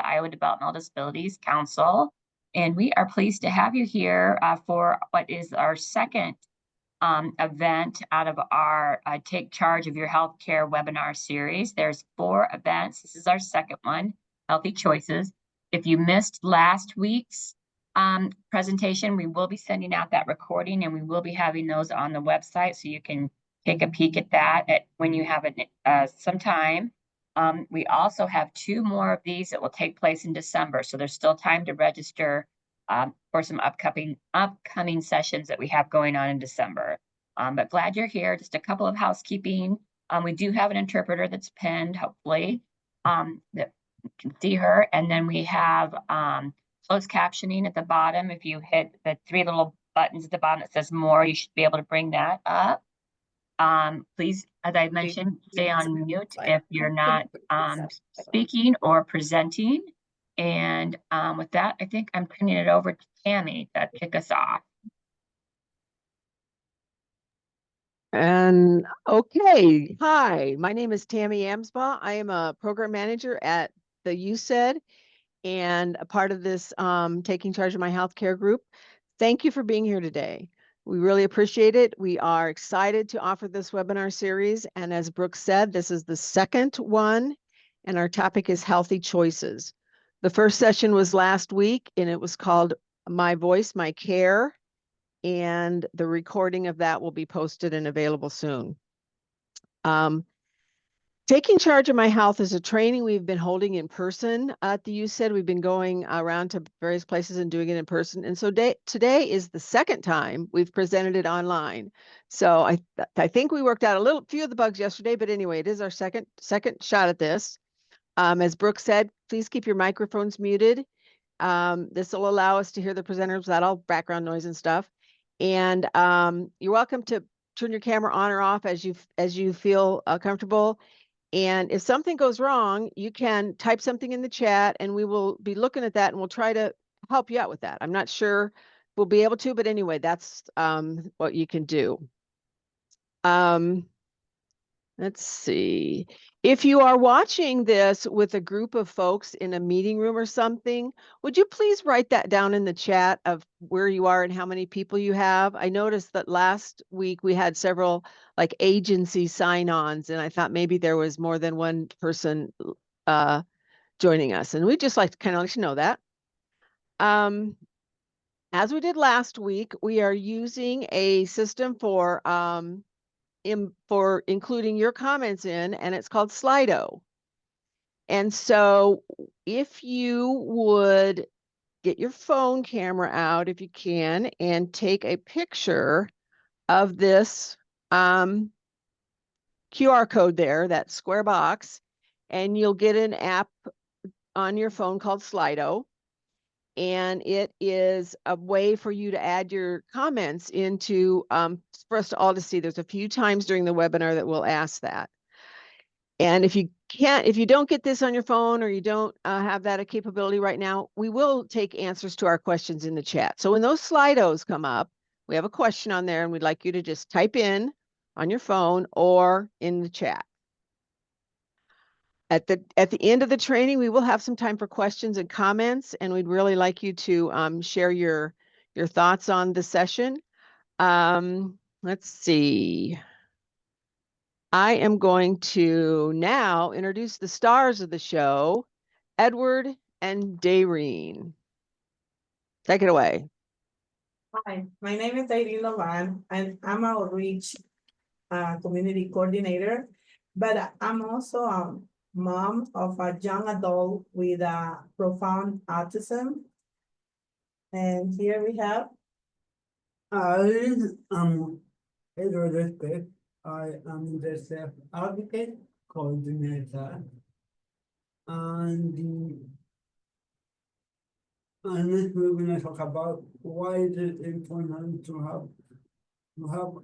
Iowa Developmental Disabilities Council. And we are pleased to have you here for what is our second event out of our Take Charge of Your Healthcare webinar series. There's 4 events. This is our second one, Healthy Choices. If you missed last week's presentation, we will be sending out that recording, and we will be having those on the website, so you can take a peek at that when you have some time. We also have 2 more of these that will take place in December, so there's still time to register for some upcoming sessions that we have going on in December. But glad you're here. Just a couple of housekeeping. We do have an interpreter that's pinned, hopefully, that you can see her. And then we have closed captioning at the bottom. If you hit the 3 little buttons at the bottom that says more, you should be able to bring that up. Please, as I mentioned, stay on mute if you're not speaking or presenting. And with that, I think I'm turning it over to Tammy to kick us off. And okay, hi, my name is Tammy Amsbaugh. I am a program manager at the USAID and a part of this Taking Charge of My Healthcare group. Thank you for being here today. We really appreciate it. We are excited to offer this webinar series. And as Brooke said, this is the second one, and our topic is healthy choices. The first session was last week, and it was called My Voice, My Care. And the recording of that will be posted and available soon. Taking Charge of My Health is a training we've been holding in person at the USAID. We've been going around to various places and doing it in person. And so today is the second time we've presented it online. So I think we worked out a few of the bugs yesterday, but anyway, it is our second shot at this. As Brooke said, please keep your microphones muted. This will allow us to hear the presenters without all background noise and stuff. And you're welcome to turn your camera on or off as you feel comfortable. And if something goes wrong, you can type something in the chat, and we will be looking at that, and we'll try to help you out with that. I'm not sure we'll be able to, but anyway, that's what you can do. Let's see. If you are watching this with a group of folks in a meeting room or something, would you please write that down in the chat of where you are and how many people you have? I noticed that last week we had several like agency sign-ons, and I thought maybe there was more than one person joining us, and we'd just like to kind of let you know that. As we did last week, we are using a system for including your comments in, and it's called Slido. And so if you would get your phone camera out, if you can, and take a picture of this QR code there, that square box, and you'll get an app on your phone called Slido. And it is a way for you to add your comments into, for us all to see. There's a few times during the webinar that we'll ask that. And if you don't get this on your phone, or you don't have that capability right now, we will take answers to our questions in the chat. So when those Slidos come up, we have a question on there, and we'd like you to just type in on your phone or in the chat. At the end of the training, we will have some time for questions and comments, and we'd really like you to share your thoughts on the session. Let's see. I am going to now introduce the stars of the show, Edward and Dayreen. Take it away. Hi, my name is Dayreen Lovan, and I'm an outreach community coordinator, but I'm also a mom of a young adult with profound autism. And here we have. Edward. I am the self-advocate coordinator, and next we're going to talk about why it is important to have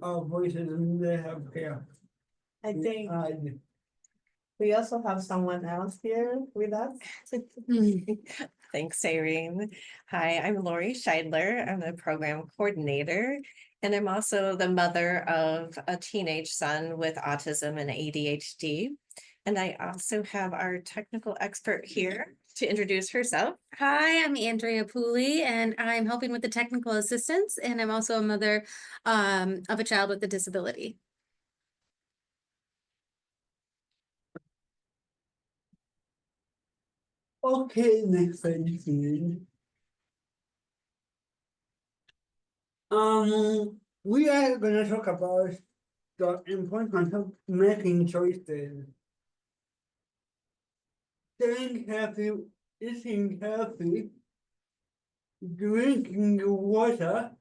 our voices in the healthcare. I think we also have someone else here with us. Thanks, Irene. Hi, I'm Lori Scheidler. I'm the program coordinator, and I'm also the mother of a teenage son with autism and ADHD. And I also have our technical expert here, to introduce herself. Hi, I'm Andrea Pooley, and I'm helping with the technical assistance, and I'm also a mother of a child with a disability. Okay, next slide, please. We are gonna talk about the importance of making choices. Staying healthy, eating healthy, drinking water,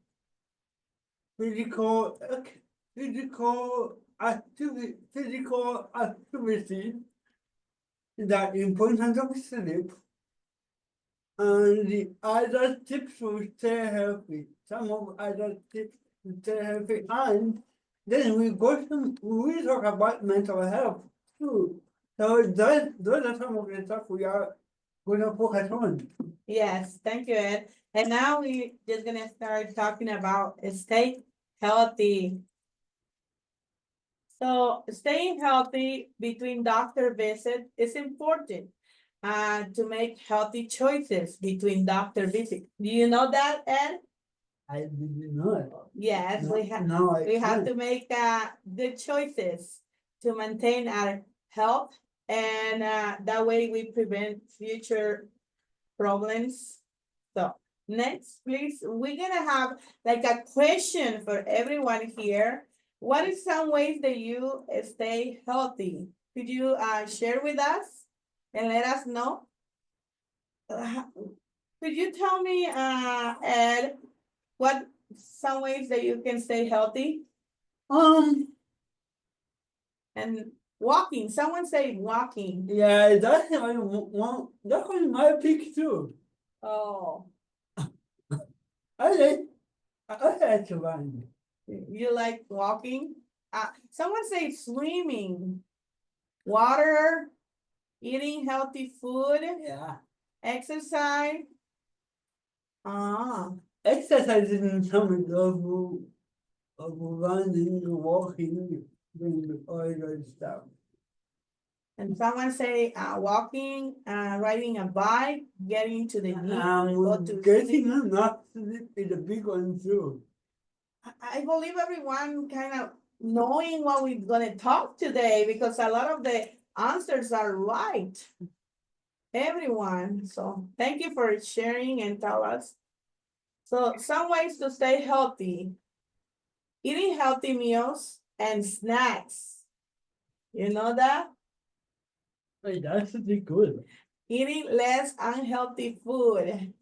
physical activity, the importance of sleep, and the other tips to stay healthy. Some of other tips to stay healthy, and then we talk about mental health too. So those are some of the stuff we are gonna focus on. Yes, thank you, Ed. And now we just gonna start talking about stay healthy. So staying healthy between doctor visit is important to make healthy choices between doctor visit. Do you know that, Ed? I did not. Yes, we have. No, We have to make good choices to maintain our health, and that way we prevent future problems. So next, please, we're gonna have like a question for everyone here. What is some ways that you stay healthy? Could you share with us and let us know? Could you tell me, Ed, what some ways that you can stay healthy? And walking, someone say walking. Yeah, that's one. That was my pick too. Oh, I like to run. you like walking? Someone say swimming, water, eating healthy food, Yeah, exercise. exercise in some of running, walking, doing all that stuff. And someone say walking, riding a bike, getting to the gym, go to Getting enough sleep is a big one too. I believe everyone kind of knowing what we're gonna talk today because a lot of the answers are right. Everyone, so thank you for sharing and tell us. So some ways to stay healthy. Eating healthy meals and snacks. You know that? Hey, that's pretty good. Eating less unhealthy food.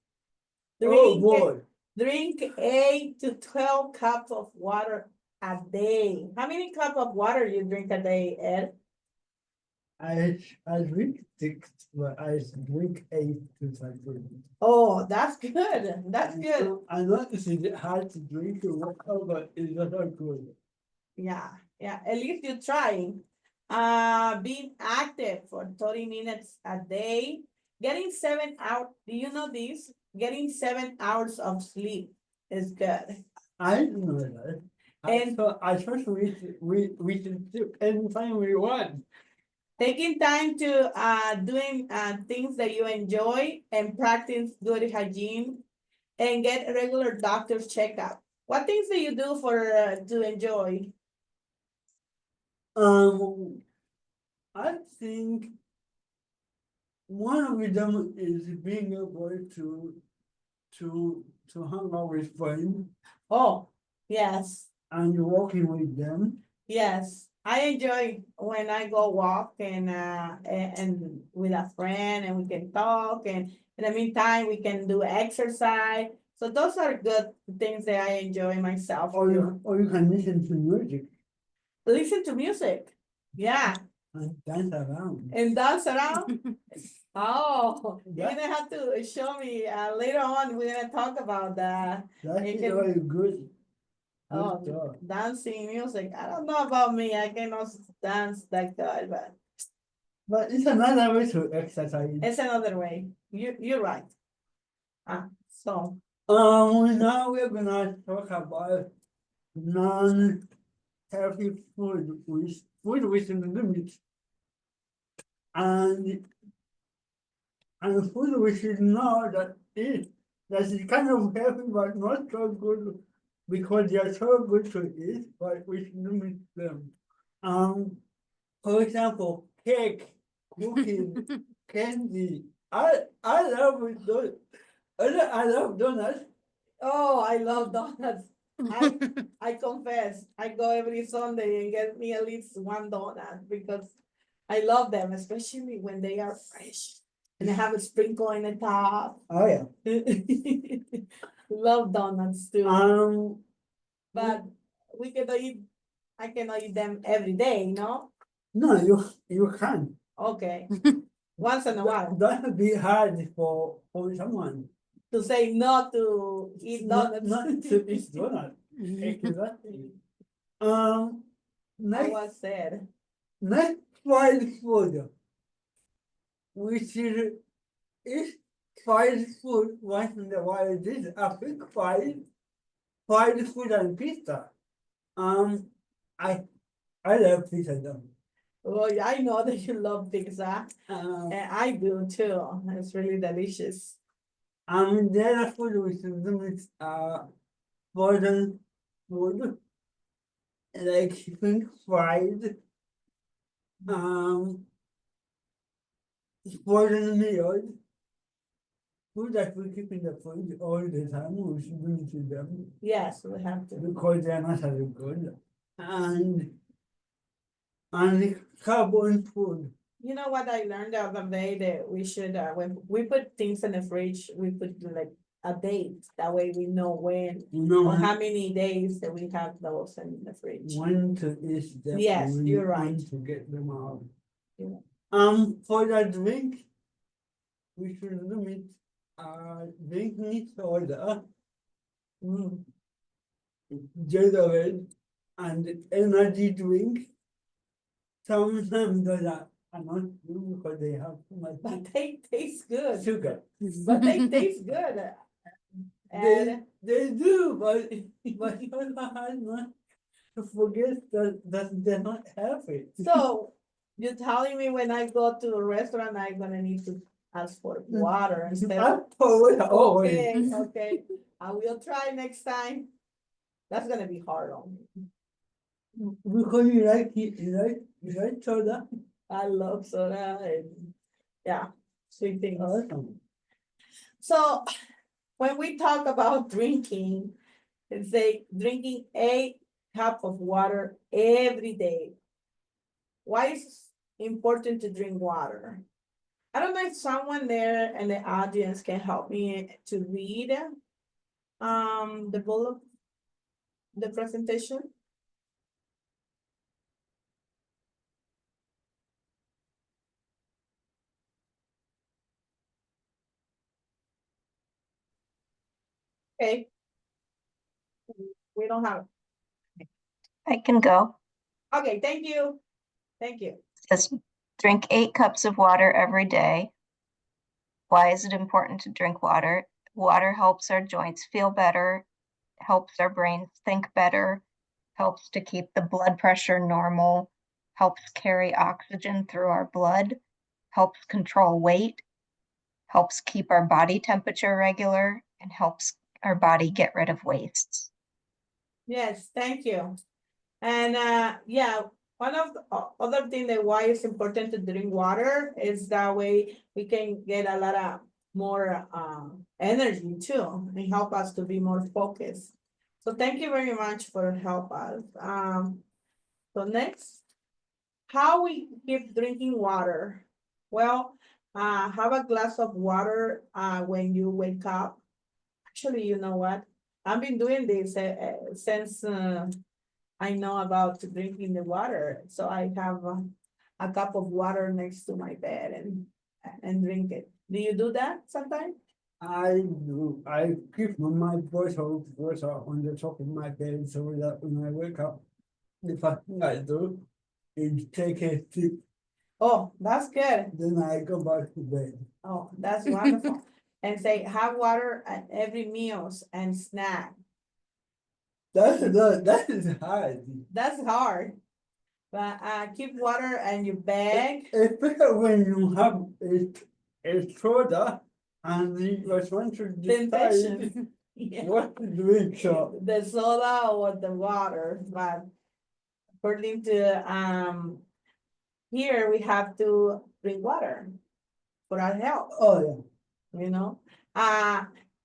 Oh boy. Drink 8 to 12 cups of water a day. How many cups of water you drink a day, Ed? I drink 6, but I drink 8 to 10. Oh, that's good. That's good. I know it's hard to drink water, but it's not good. Yeah, at least you're trying. Being active for 30 minutes a day. Getting 7 hours. Do you know this? Getting 7 hours of sleep is good. I know that. And I thought we should do anytime we want. taking time to doing things that you enjoy and practice good hygiene and get a regular doctor's checkup. What things do you do for to enjoy? I think one of them is being able to hang out with friends Oh, yes. and walking with them. Yes, I enjoy when I go walk and with a friend and we can talk and in the meantime we can do exercise. So those are good things that I enjoy myself. Or you can listen to music Listen to music. Yeah, and dance around. and dance around. Oh, you're That- gonna have to show me later on. We're gonna talk about that. That You is can- very good. Oh, Good job. dancing music. I don't know about me. I cannot dance like that, but But it's another way to exercise. it's another way. You're right. So Now we're gonna talk about non-healthy food within the limits. And and food we should know that is kind of healthy but not so good because they are so good to eat, but we should limit them. For example, cake, cookies, candy. I love those. I love donuts. Oh, I love donuts. I confess, I go every Sunday and get me at least one donut because I love them, especially when they are fresh and they have a sprinkle in the top. Oh yeah. Love donuts too, but we cannot eat. I cannot eat them every day, no? No, you can't. Okay, once in a while. That would be hard for someone. To say no to eat donuts. Not to eat donut. Exactly. I Next, was sad. next fried food. We should eat fried food once in a while. This is a big fried food and pizza. I I love pizza though. Well, yeah, I know that you love pizza, Um, and I do too. It's really delicious. the other food we should do is frozen food like chicken fried, um, frozen meals, food that we keep in the fridge all the time. We should bring it to them Yes, we have to. because they're not as good. And the carbon food. You know what I learned the other day that we should, when we put things in the fridge, we put like a date. That way we know when You know or how many days that we have those in the fridge. when to eat them. Yes, when- you're right. When to get them out. Yeah. For the drink, we should limit drinking soda, Mm. Gatorade, and energy drink. Sometimes those are not good because they have too much But they taste good. sugar. But they taste good. And They do, but sometimes not to forget that they're not healthy. so you're telling me when I go to a restaurant, I'm gonna need to ask for water instead of. Always. Okay, okay, I will try next time. That's gonna be hard on me. Because you like soda. I love soda and, yeah, sweet things. Awesome. So when we talk about drinking, it's like drinking a cup of water every day. Why is it important to drink water? I don't know if someone there in the audience can help me to read the bullet, the presentation. Okay. We don't have, I can go. okay, thank you. Thank you. Says drink 8 cups of water every day. Why is it important to drink water? Water helps our joints feel better, helps our brains think better, helps to keep the blood pressure normal, helps carry oxygen through our blood, helps control weight, helps keep our body temperature regular, and helps our body get rid of wastes. Yes, thank you. And yeah, one of the other thing that why it's important to drink water is that way we can get a lot of more energy too and help us to be more focused. So thank you very much for help us. So next, how we keep drinking water? Well, have a glass of water when you wake up. Actually, you know what? I've been doing this since I know about drinking the water. So I have a cup of water next to my bed and drink it. Do you do that sometimes? I do. I keep my bottle on the top of my bed so that when I wake up, the first thing I do is take a sip. Oh, that's good. Then I go back to bed. Oh, that's wonderful. And say have water at every meals and snack. That is hard. That's hard. But keep water in your bag. Especially when you have it a soda, and he was trying to decide Temptation. Yeah. what to drink. So The soda or the water, but according to, here we have to drink water for our health. oh You know.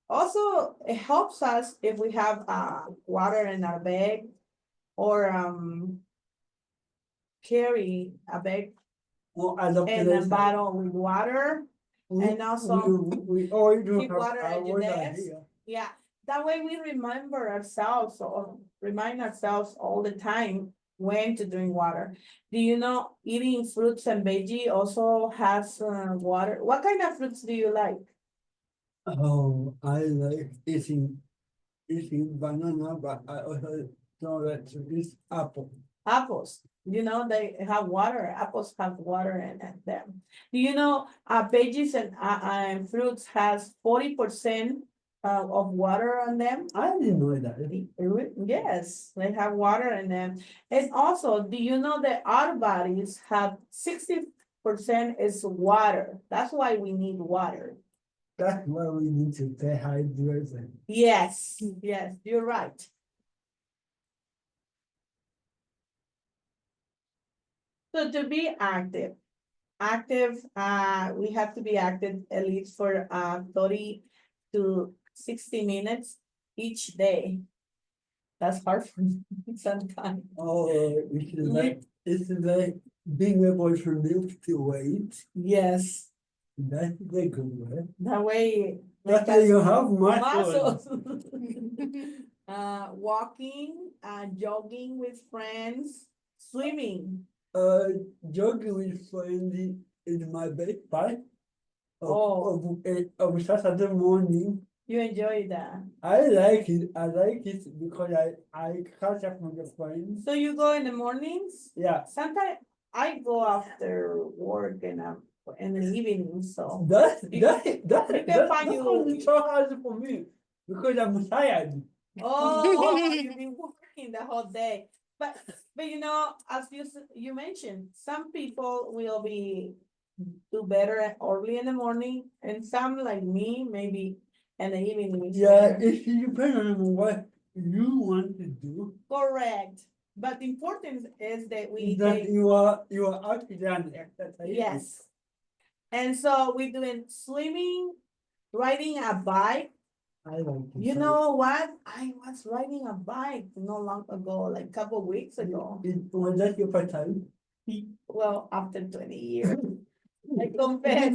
Also, it helps us if we have water in our bag or carry a bag well, I love and a bottle with water. And also we always do keep have water our at your water desk. here. Yeah, that way we remember ourselves or remind ourselves all the time when to drink water. Do you know eating fruits and veggie also has water? What kind of fruits do you like? Oh, I like eating banana, but I also know that to eat apple. Apples, you know, they have water. Apples have water in them. Do you know veggies and fruits has 40% of water on them? I didn't know that. Yes, they have water in them. And also, do you know that our bodies have 60% is water? That's why we need water. That's why we need to stay hydrated. Yes, yes, you're right. So to be active, we have to be active at least for 30 to 60 minutes each day. That's hard for me sometimes. Oh, it's like being able to lift the weight. Yes, That's a good way. that way. That's why you have muscles. muscles. Walking, jogging with friends, swimming. Jogging with friends is my best part Oh. of Saturday morning. You enjoy that. I like it. I like it because I catch up with the friends. So you go in the mornings? Yeah. Sometimes I go after work and in the evening, so. That's find so hard for me because I'm tired. Oh, you've been working the whole day. But you know, as you mentioned, some people will do better early in the morning, and some like me, maybe in the evening. Yeah, it depends on what you want to do. Correct. But the important is that we That take, you are out there and exercising. yes. And so we're doing swimming, riding a bike. I like it. You know what? I was riding a bike not long ago, like a couple weeks ago. Was that your first time? Well, after 20 years. I confess.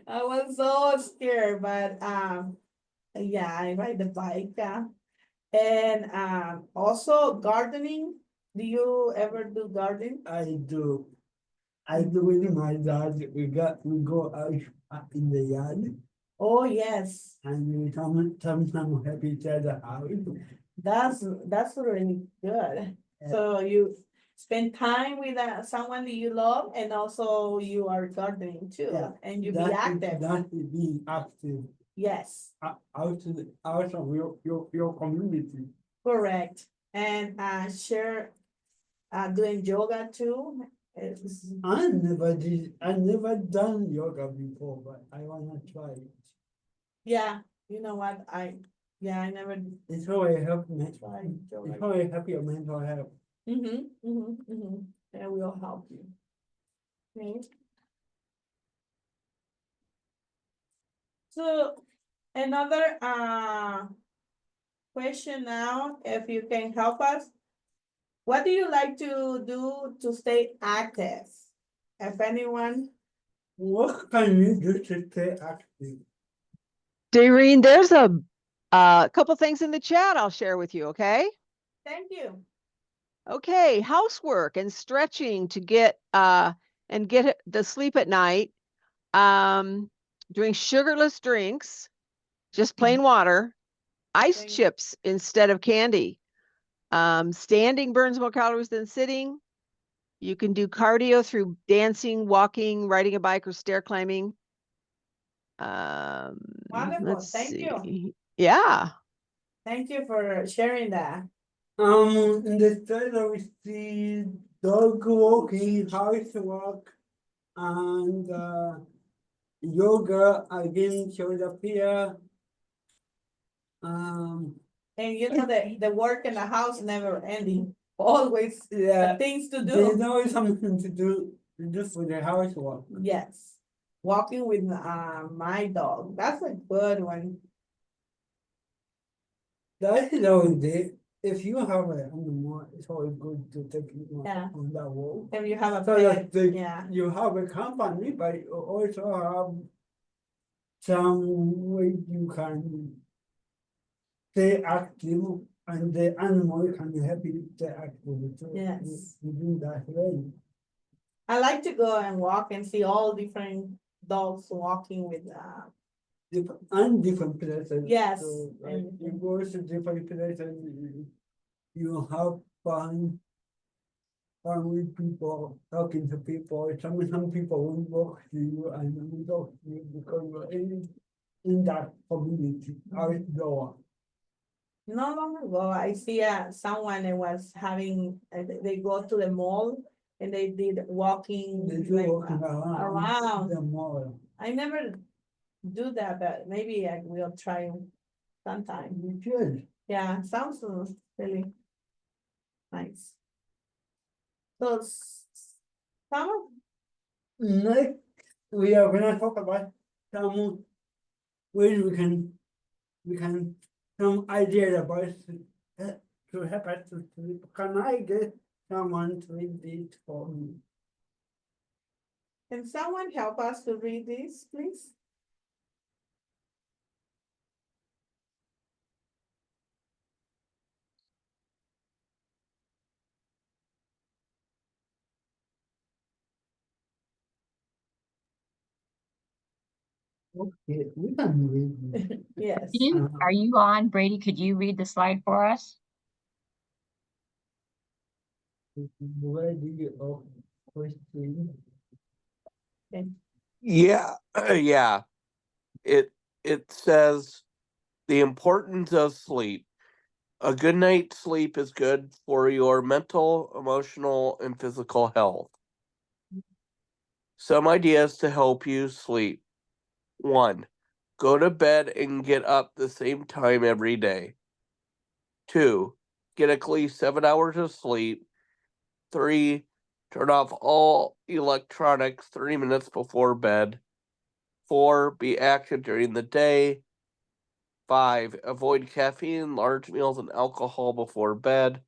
I was so scared, but yeah, I ride the bike. And also gardening. Do you ever do gardening? I do. I do with my dad. We go out in the yard Oh, yes. and we sometimes help each other out. That's really good. So you spend time with someone that you love, and also you are gardening too, Yeah, and you be active. That is being active Yes, out of your community. correct. And share doing yoga too. It's, I never done yoga before, but I wanna try it. yeah, you know what? I never It's how I help me. tried yoga. It's how I help your mental health. And we'll help you. Okay. So another question now, if you can help us. What do you like to do to stay active? If anyone, What can you do to stay active? Dayreen, there's a couple things in the chat I'll share with you, okay? thank you. Okay, housework and stretching to get the sleep at night. Doing sugarless drinks, just plain water, ice Thank- chips instead of candy. Standing burns more calories than sitting. You can do cardio through dancing, walking, riding a bike, or stair climbing. Wonderful, Let's thank see. you. Yeah. Thank you for sharing that. In the trailer we see dog walking, house walk, and yoga again showed up here. And you know the work in the house never ending, always Yeah, things to there's do. always something to do for the housework. Yes, walking with my dog, that's a good one. That is always there. If you have an animal, it's always good to take it Yeah. on that walk. If you have a So pet, that they, yeah, you have a company, but you also have some way you can stay active and the animal can help you stay active. So Yes. you do that way. I like to go and walk and see all different dogs walking with Different places. Yes, So, like, and- you go to different places, you have fun with people, talking to people. Some people won't talk to you and will talk to you because you're in that community outdoor. not long ago, I see someone that was having, they go to the mall and they did walking. They do like, walking around the around. mall. I never do that, but maybe I will try sometime. You should. Yeah, sounds really nice. So some of Next, we are gonna talk about some ways we can some ideas about to help us to sleep. Can I get someone to read it for me? Can someone help us to read this, please? Okay, we can read it. Yes. Are you on, Brady? Could you read the slide for us? Ready of question. Yeah, yeah. It says the importance of sleep. A good night's sleep is good for your mental, emotional, and physical health. Some ideas to help you sleep. 1. Go to bed and get up the same time every day. 2. Get at least 7 hours of sleep. 3. Turn off all electronics 30 minutes before bed. 4. Be active during the day. 5. Avoid caffeine, large meals, and alcohol before bed.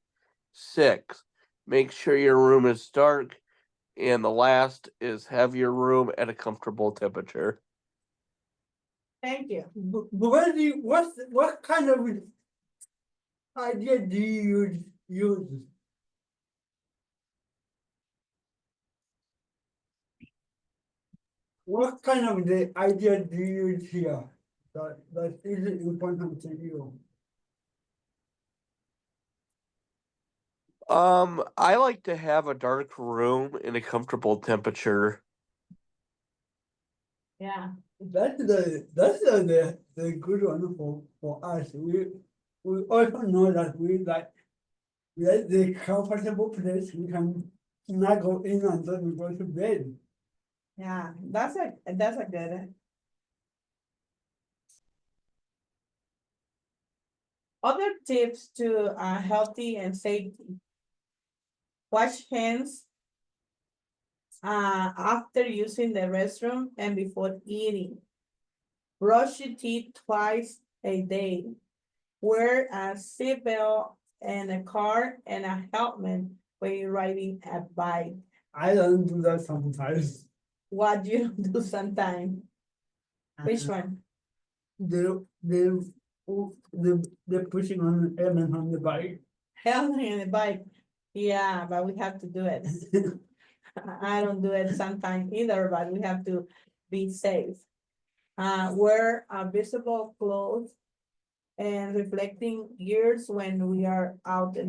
6. Make sure your room is dark. And the last is have your room at a comfortable temperature. Thank you. What kind of idea do you use? What kind of the idea do you use here that is important to you? I like to have a dark room in a comfortable temperature. Yeah. That's the good one for us. We also know that we like the comfortable place we can snuggle in until we go to bed. Yeah, that's a good. Other tips to healthy and safety. Wash hands after using the restroom and before eating. Brush your teeth twice a day. Wear a seatbelt in a car and a helmet when you're riding a bike. I don't do that sometimes. What do you do sometimes? Which one? They're pushing on the element on the bike. Helmet and a bike. Yeah, but we have to do it. I don't do it sometimes either, but we have to be safe. Wear visible clothes and reflecting gears when we are out at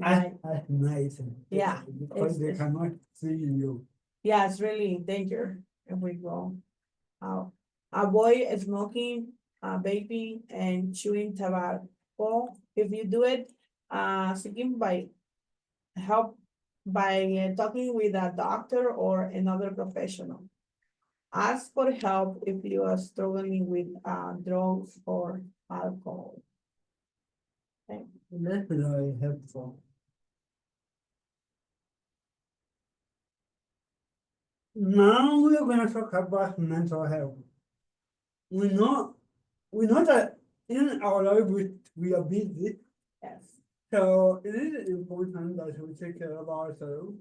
night. At night. Yeah, Because they it's- cannot see you. Yeah, it's really danger if we go out. Avoid smoking, vaping, and chewing tobacco. If you do it, seeking by help by talking with a doctor or another professional. Ask for help if you are struggling with drugs or alcohol. Okay. That's very helpful. Now we're gonna talk about mental health. We know that in our life we are busy, Yes. so it is important that we take care of ourselves.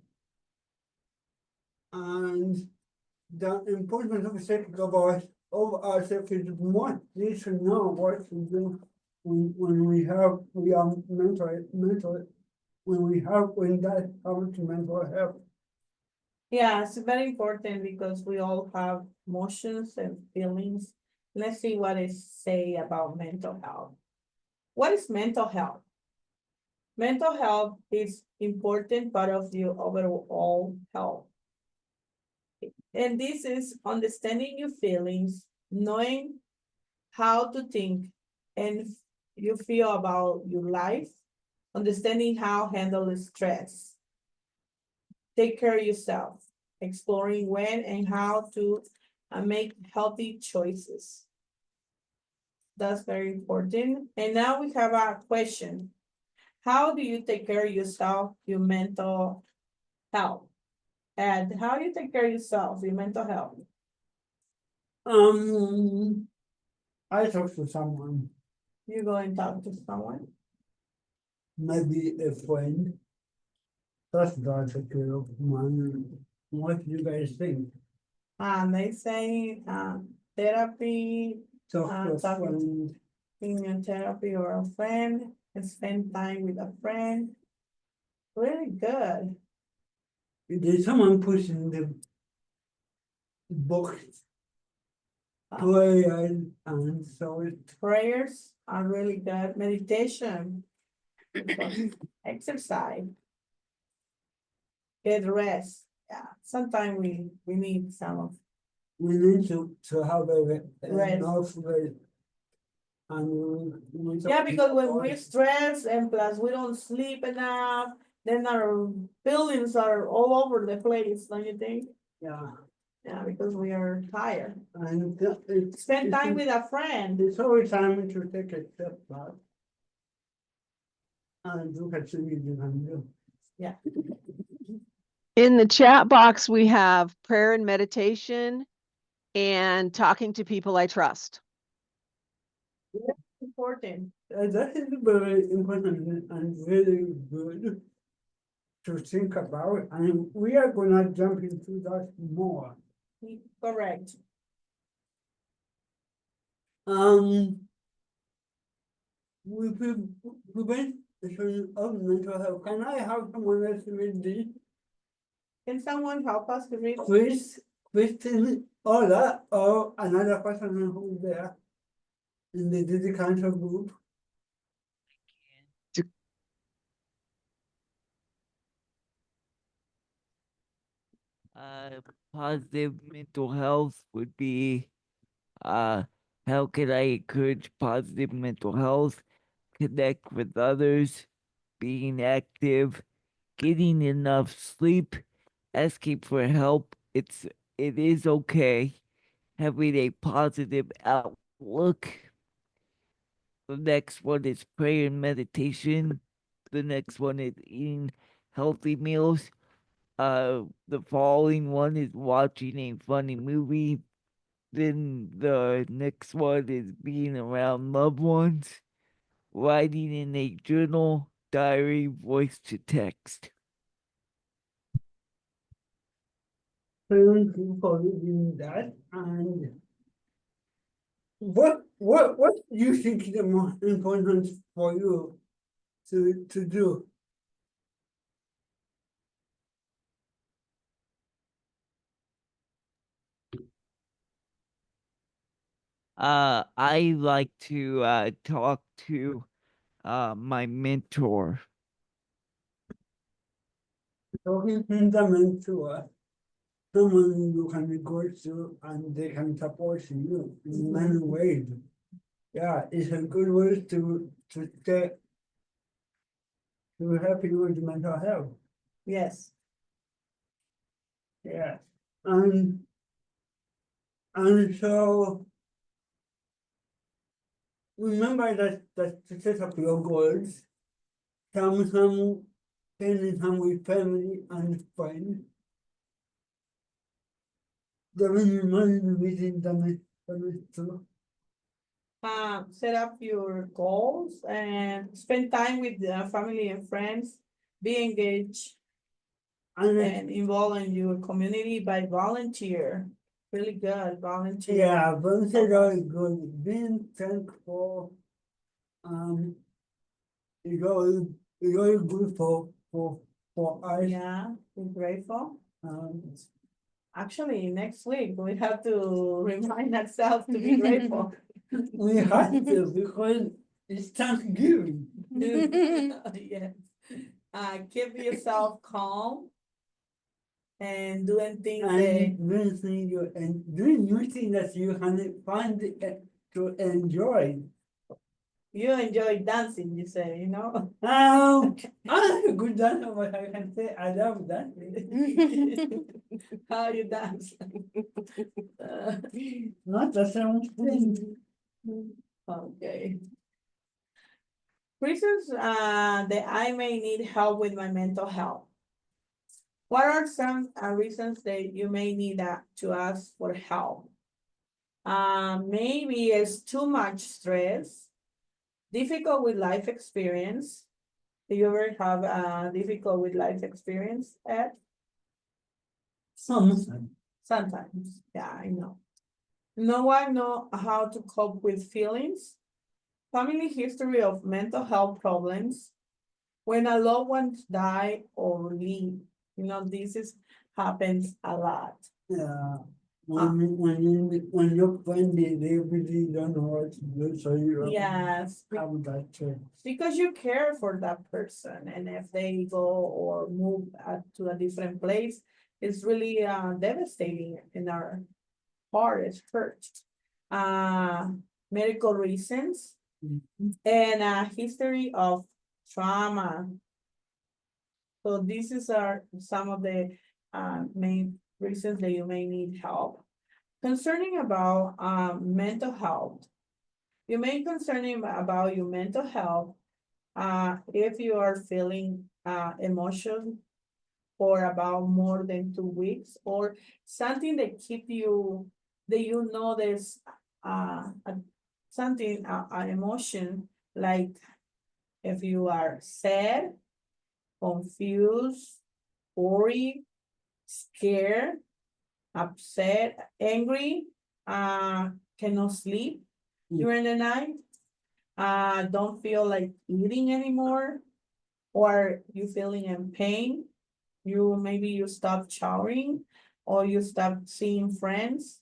And the importance of taking care of ourselves is one, we should know what to do when we are when that comes to mental health. Yeah, it's very important because we all have emotions and feelings. Let's see what it say about mental health. What is mental health? Mental health is important part of your overall health. And this is understanding your feelings, knowing how to think and you feel about your life, understanding how handle stress. Take care of yourself, exploring when and how to make healthy choices. That's very important. And now we have a question. How do you take care of yourself, your mental health? And how do you take care of yourself, your mental health? I talk to someone, You go and talk to someone. maybe a friend. That's not take care of mine. What do you guys think? They say therapy, Talk to a talking friend. in a therapy or a friend, and spend time with a friend. Really good. There's someone pushing the book Uh, prayer and so it Prayers are really good. Meditation, exercise, get rest. Yeah, sometimes we need some of we need to have a Rest. enough rest. And we yeah, talk because when about we're stressed and plus we don't sleep enough, then our feelings are all over the place, don't you think? yeah, Yeah, because we are tired. and it's Spend time with a friend. it's always time to take a step back and look at something you can do. Yeah. In the chat box, we have prayer and meditation and talking to people I trust. Important. That is very important and very good to think about, and we are gonna jump into that more. Correct. We went of mental health. Can I have someone else read this? Can someone help us to read? Kristen, or another person who's there in the Dizzy Council group? Positive mental health would be how can I encourage positive mental health, connect with others, being active, getting enough sleep, asking for help. It is okay, having a positive outlook. The next one is prayer and meditation. The next one is eating healthy meals. The following one is watching a funny movie. Then the next one is being around loved ones, writing in a journal, diary, voice to text. Thank you for reading that. And what do you think is the most important for you to do? I like to talk to my mentor. Talking to the mentor, someone you can go to and they can support you in many ways. Yeah, it's a good way to help you with mental health. Yes. Yeah. And so remember that to set up your goals. Some spending time with family and friends. Giving money to visit them too. Set up your goals and spend time with family and friends. Be engaged and involved in your community by volunteer. Really good, volunteer. Yeah, volunteer are good. Being thankful, um, is really good for us. Yeah, be grateful. Um, Actually, next week, we have to remind ourselves to be grateful. we have to because it's Thanksgiving. Yes. Keep yourself calm and doing things that And doing things doing new things that you can find to enjoy. you enjoy dancing, you say, you know? I'm a good dancer, but I can say I love dancing. How you dance? Not the same thing. Okay. Reasons that I may need help with my mental health. What are some reasons that you may need to ask for help? Maybe it's too much stress, difficult with life experience. Do you ever have difficult with life experience, Ed? Sometimes. Sometimes, yeah, I know. No one know how to cope with feelings. Family history of mental health problems. When a loved one die or leave, this happens a lot. Yeah. When your friend they really don't know what to do, so you Yes, have that too. because you care for that person, and if they go or move to a different place, it's really devastating in our heart. It's hurt. Medical reasons and a history of trauma. So these are some of the main reasons that you may need help. Concerning about mental health, you may concerning about your mental health if you are feeling emotion for about more than 2 weeks, or something that keep you that you know there's something an emotion, like if you are sad, confused, worried, scared, upset, angry, cannot sleep during the night, don't feel like eating anymore, or you feeling in pain, maybe you stop showering, or you stop seeing friends,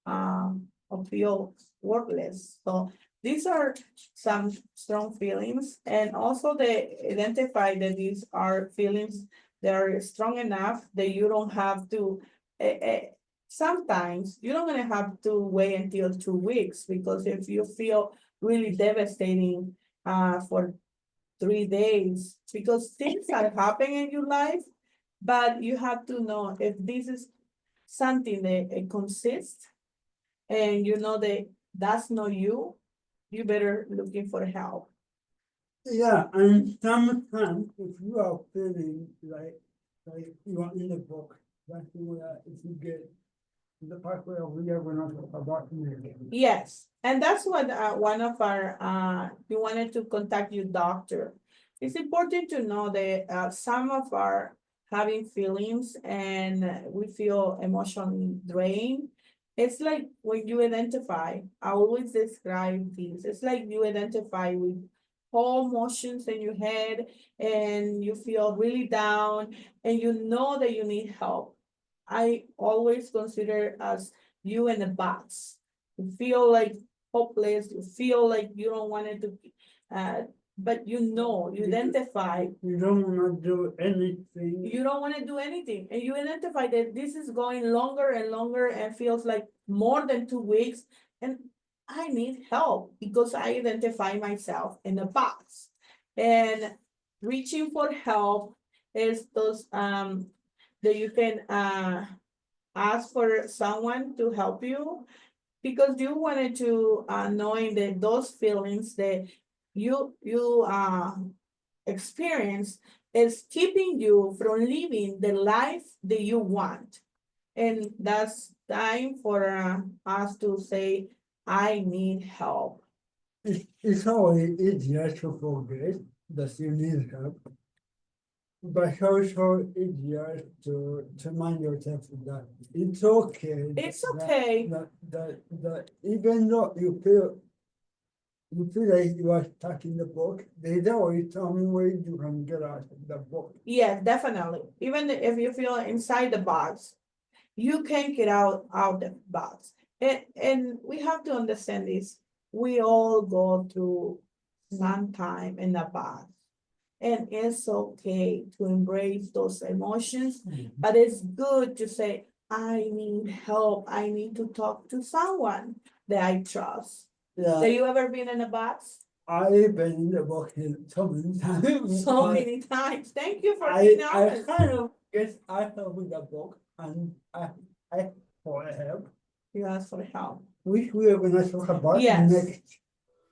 or feel worthless. So these are some strong feelings, and also they identify that these are feelings that are strong enough that you don't have to. Sometimes you don't gonna have to wait until 2 weeks, because if you feel really devastating for 3 days, because things are happening in your life, but you have to know if this is something that it consists, and you know that that's not you, you better looking for help. Yeah, and sometimes if you are feeling like you are in the book, that's where if you get the part where we are not about to. Yes, and that's what one of our you wanted to contact your doctor. It's important to know that some of our having feelings and we feel emotionally drained. It's like when you identify, I always describe this. It's like you identify with whole emotions in your head, and you feel really down, and you know that you need help. I always consider as you in a box. You feel like hopeless, you feel like you don't want it to, but you identify, You don't wanna do anything. you don't want to do anything, and you identify that this is going longer and longer and feels like more than 2 weeks, and I need help because I identify myself in a box. And reaching for help is those that you can ask for someone to help you because you wanted to knowing that those feelings that you experience is keeping you from living the life that you want. And that's time for us to say, I need help. It's always easier to forget that you need help. But also easier to mind yourself that it's okay. It's that- okay. that even though you feel like you are stuck in the book, there's always some way you can get out of the book. Yes, definitely. Even if you feel inside the box, you can get out the box. And we have to understand this. We all go through some time in the box. And it's okay to embrace those emotions, but it's good to say, I need help. I need to talk to someone that I trust. Yeah, Have you ever been in a box? I've been in the book so many times. So but many times. Thank you for being I honest. kind of get out of the book and I for help, You ask for help. which we are gonna talk about Yes. next.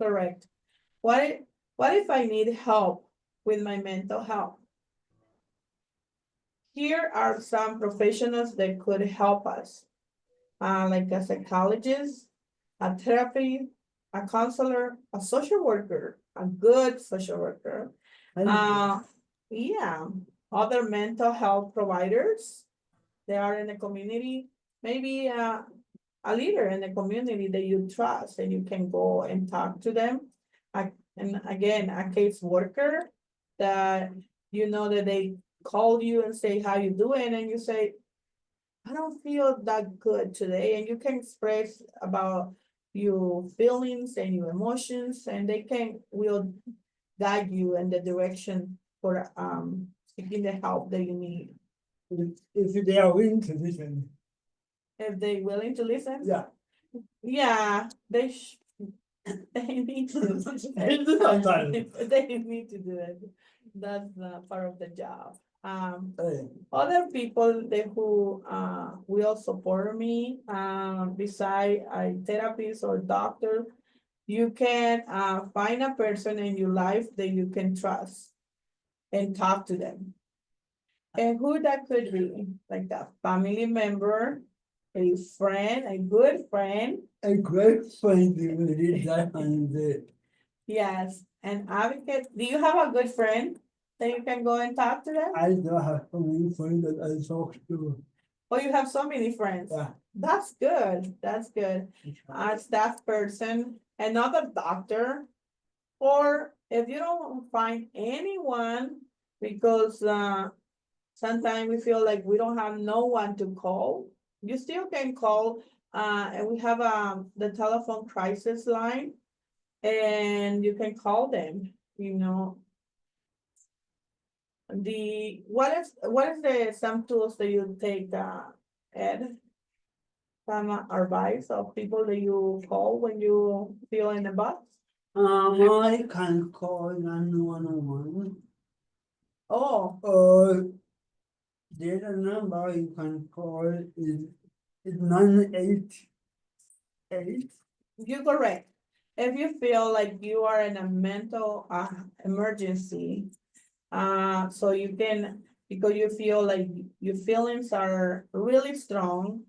Correct. What if I need help with my mental health? Here are some professionals that could help us, like a psychologist, a therapy, a counselor, a social worker, a good social worker. Yeah, other mental health providers. They are in the community, maybe a leader in the community that you trust and you can go and talk to them. And again, a case worker that you know that they call you and say, how you doing? And you say, I don't feel that good today. And you can express about your feelings and your emotions, and they will guide you in the direction for seeking the help that you need. If they are willing to listen, If they're willing to listen. yeah. Yeah, they need to. Sometimes. They need to do it. That's part of the job. Hey, Other people who will support me, beside a therapist or doctor, you can find a person in your life that you can trust and talk to them. And who that could be, like a family member, a friend, a good friend. a great friend you read that and Yes, an advocate. Do you have a good friend that you can go and talk to them? I don't have so many friends that I talk to. Oh, you have so many friends. Yeah. That's good. That's good. A staff person, another doctor, or if you don't find anyone, because sometimes we feel like we don't have no one to call, you still can call, and we have the telephone crisis line, and you can call them, you know. What is the some tools that you take, Ed? Some advice of people that you call when you feel in the box? I can call 911. Oh, The other number you can call is 988. you're correct. If you feel like you are in a mental emergency, so you can, because you feel like your feelings are really strong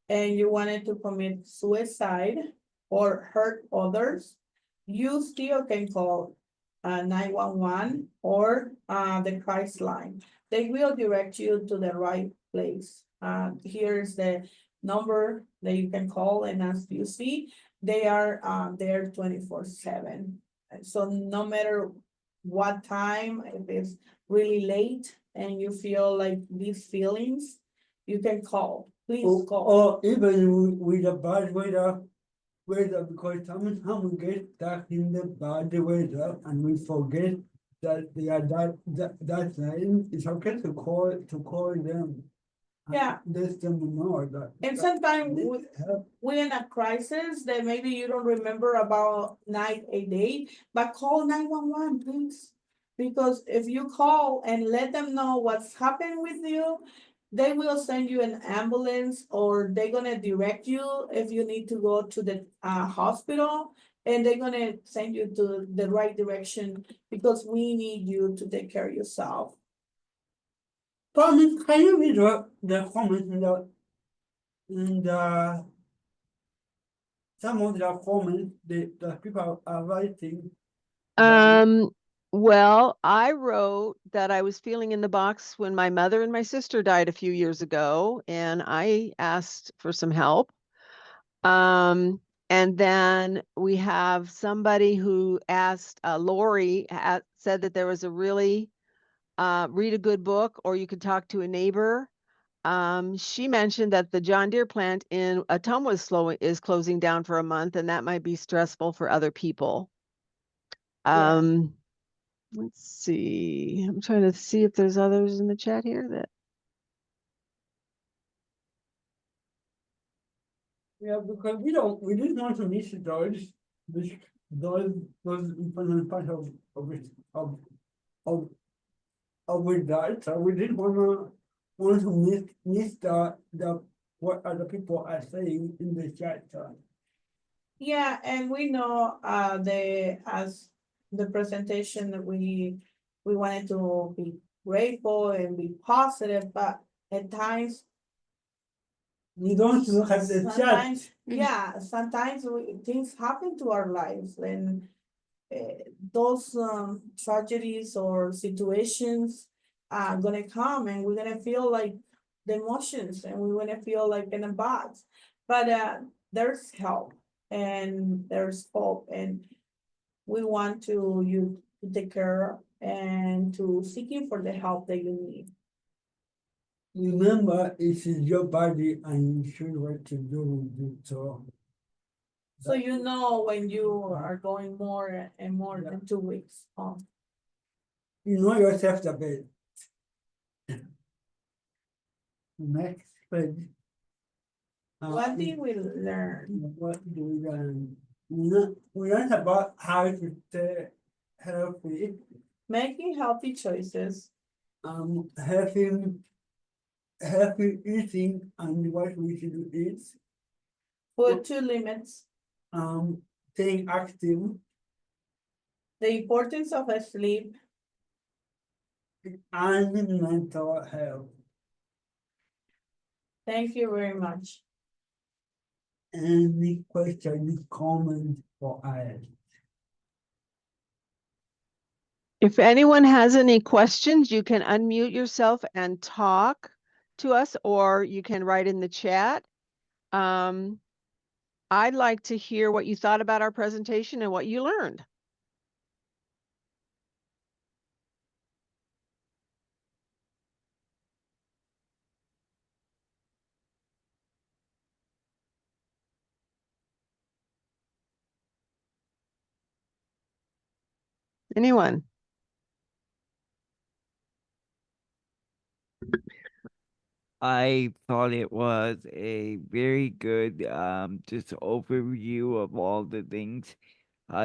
and you wanted to commit suicide or hurt others, you still can call 911 or the crisis line. They will direct you to the right place. Here's the number that you can call, and as you see, they are there 24/7. So no matter what time, if it's really late and you feel like these feelings, you can call. Please call. Or even with a bad weather, because sometimes we get stuck in the bad weather and we forget that they are that time. It's okay to call them. Yeah. Let them know that. And sometimes they help. we're in a crisis that maybe you don't remember about 988, but call 911, please. Because if you call and let them know what's happened with you, they will send you an ambulance, or they're gonna direct you if you need to go to the hospital, and they're gonna send you to the right direction because we need you to take care of yourself. Comment, can you read the comment in the some of the comments the people are writing? Well, I wrote that I was feeling in the box when my mother and my sister died a few years ago, and I asked for some help. And then we have somebody who asked, Lori said that there was a really read a good book, or you could talk to a neighbor. She mentioned that the John Deere plant in Ottumwa is closing down for a month, and that might be stressful for other people. Let's see. I'm trying to see if there's others in the chat here that. Yeah, because we didn't want to miss those, those important part of it, of that, so we didn't want to miss the what other people are saying in the chat. Yeah, and we know as the presentation that we wanted to be grateful and be positive, but at times We don't look at the chat. sometimes, yeah, sometimes things happen to our lives, and those tragedies or situations are gonna come, and we're gonna feel like the emotions, and we're gonna feel like in a box. But there's help and there's hope, and we want you to take care and to seeking for the help that you need. Remember, it is your body and you should what to do with it, So you know when you are going more and more than 2 weeks off. you know yourself the best. Next page. What did we learn? What do we learn? We learned about how to stay healthy, Making healthy choices, healthy eating and what we should eat, put to limits, staying active, the importance of sleep. and mental health. Thank you very much. Any question, comment for us? If anyone has any questions, you can unmute yourself and talk to us, or you can write in the chat. I'd like to hear what you thought about our presentation and what you learned. Anyone? I thought it was a very good just overview of all the things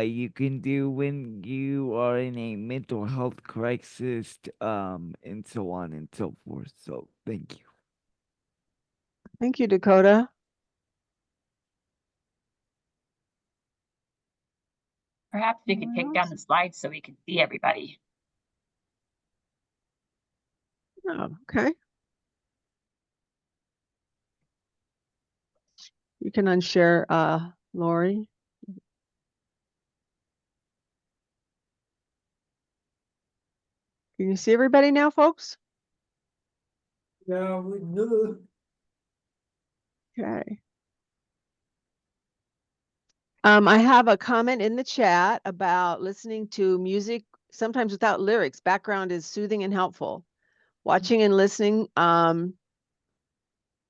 you can do when you are in a mental health crisis, and so on and so forth. So thank you. Thank you, Dakota. Perhaps we could take down the slides so we can see everybody. Oh, okay. You can unshare, Lori. Can you see everybody now, folks? Yeah, we do. Okay. I have a comment in the chat about listening to music, sometimes without lyrics. Background is soothing and helpful. Watching and listening to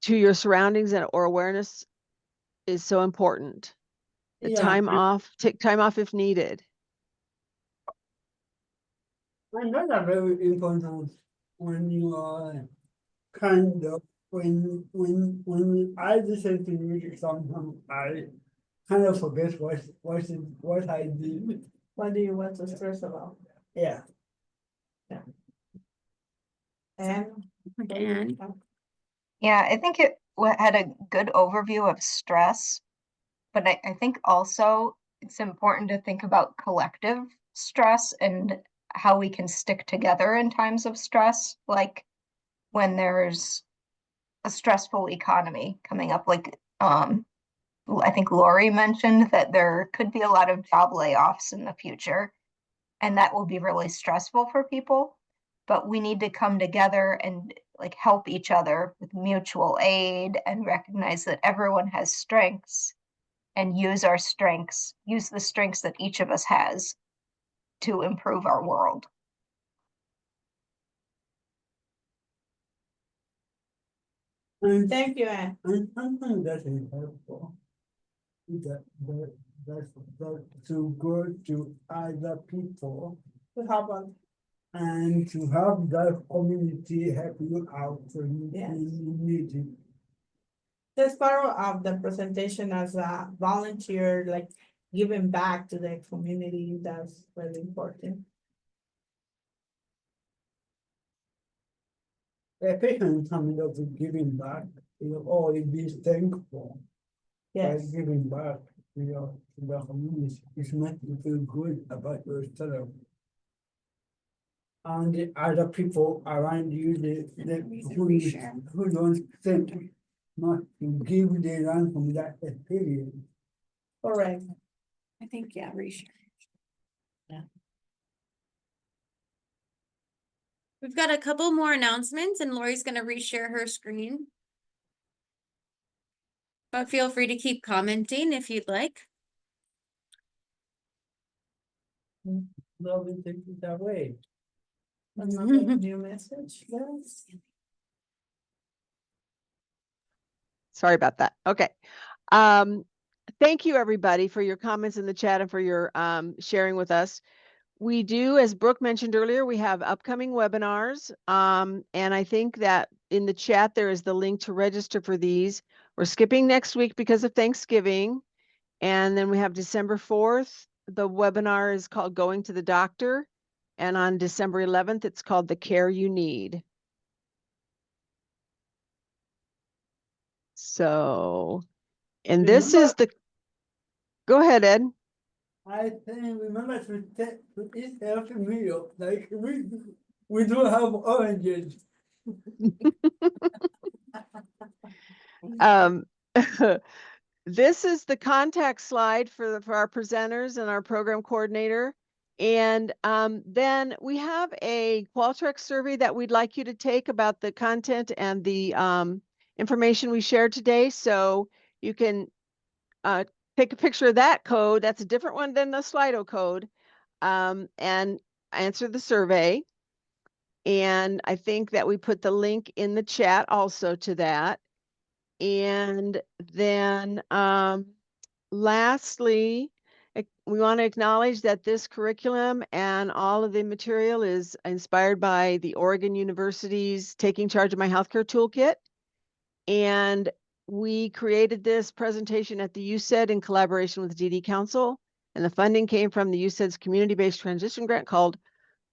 your surroundings or awareness is so important. The take time off if needed. And that's a very important when you are kind of when I listen to music sometimes I kind of forget what I did. What do you want to stress about? Yeah. And And Yeah, I think it had a good overview of stress, but I think also it's important to think about collective stress and how we can stick together in times of stress, like when there's a stressful economy coming up, like I think Lori mentioned that there could be a lot of job layoffs in the future, and that will be really stressful for people. But we need to come together and like help each other with mutual aid and recognize that everyone has strengths and use the strengths that each of us has to improve our world. Thank you, Anne. And something that is helpful, that to go to other people To help us. and to have that community help you out when Yes. you need it. That's part of the presentation as a volunteer, like giving back to the community. That's really important. Especially coming up with giving back, you'll always be thankful by Yes. giving back, to the community. It's make you feel good about yourself. And the other people around you, who don't think not to give, they learn from that experience. Correct. I think, yeah, reshare. We've got a couple more announcements and Lori's gonna reshare her screen. But feel free to keep commenting if you'd like. Love it, take it away. Another new message, yes. Sorry about that. Okay. Thank you, everybody, for your comments in the chat and for your sharing with us. We do, as Brooke mentioned earlier, we have upcoming webinars. And I think that in the chat, there is the link to register for these. We're skipping next week because of Thanksgiving. And then we have December 4th. The webinar is called Going to the Doctor. And on December 11th, it's called The Care You Need. So, and this is the, go ahead, Ed. I think remember to eat healthy meal, like we do have oranges. This is the contact slide for our presenters and our program coordinator. And then we have a Qualtrics survey that we'd like you to take about the content and the information we shared today. So you can take a picture of that code. That's a different one than the Slido code, and answer the survey. And I think that we put the link in the chat also to that. And then lastly, we want to acknowledge that this curriculum and all of the material is inspired by the Oregon University's Taking Charge of My Healthcare Toolkit. And we created this presentation at the USED in collaboration with DD Council. And the funding came from the USED's community-based transition grant called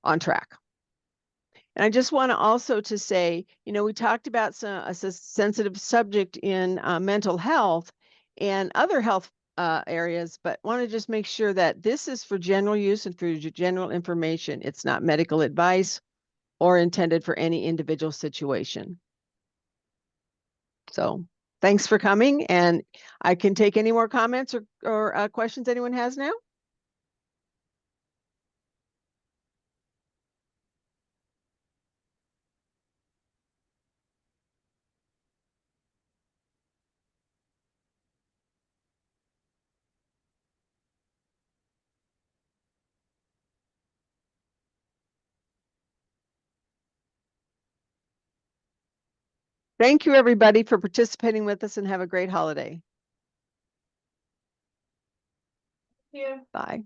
On Track. And I just want to also to say, we talked about a sensitive subject in mental health and other health areas, but want to just make sure that this is for general use and for general information. It's not medical advice or intended for any individual situation. So thanks for coming, and I can take any more comments or questions anyone has now. Thank you, everybody, for participating with us, and have a great holiday. Here. Bye.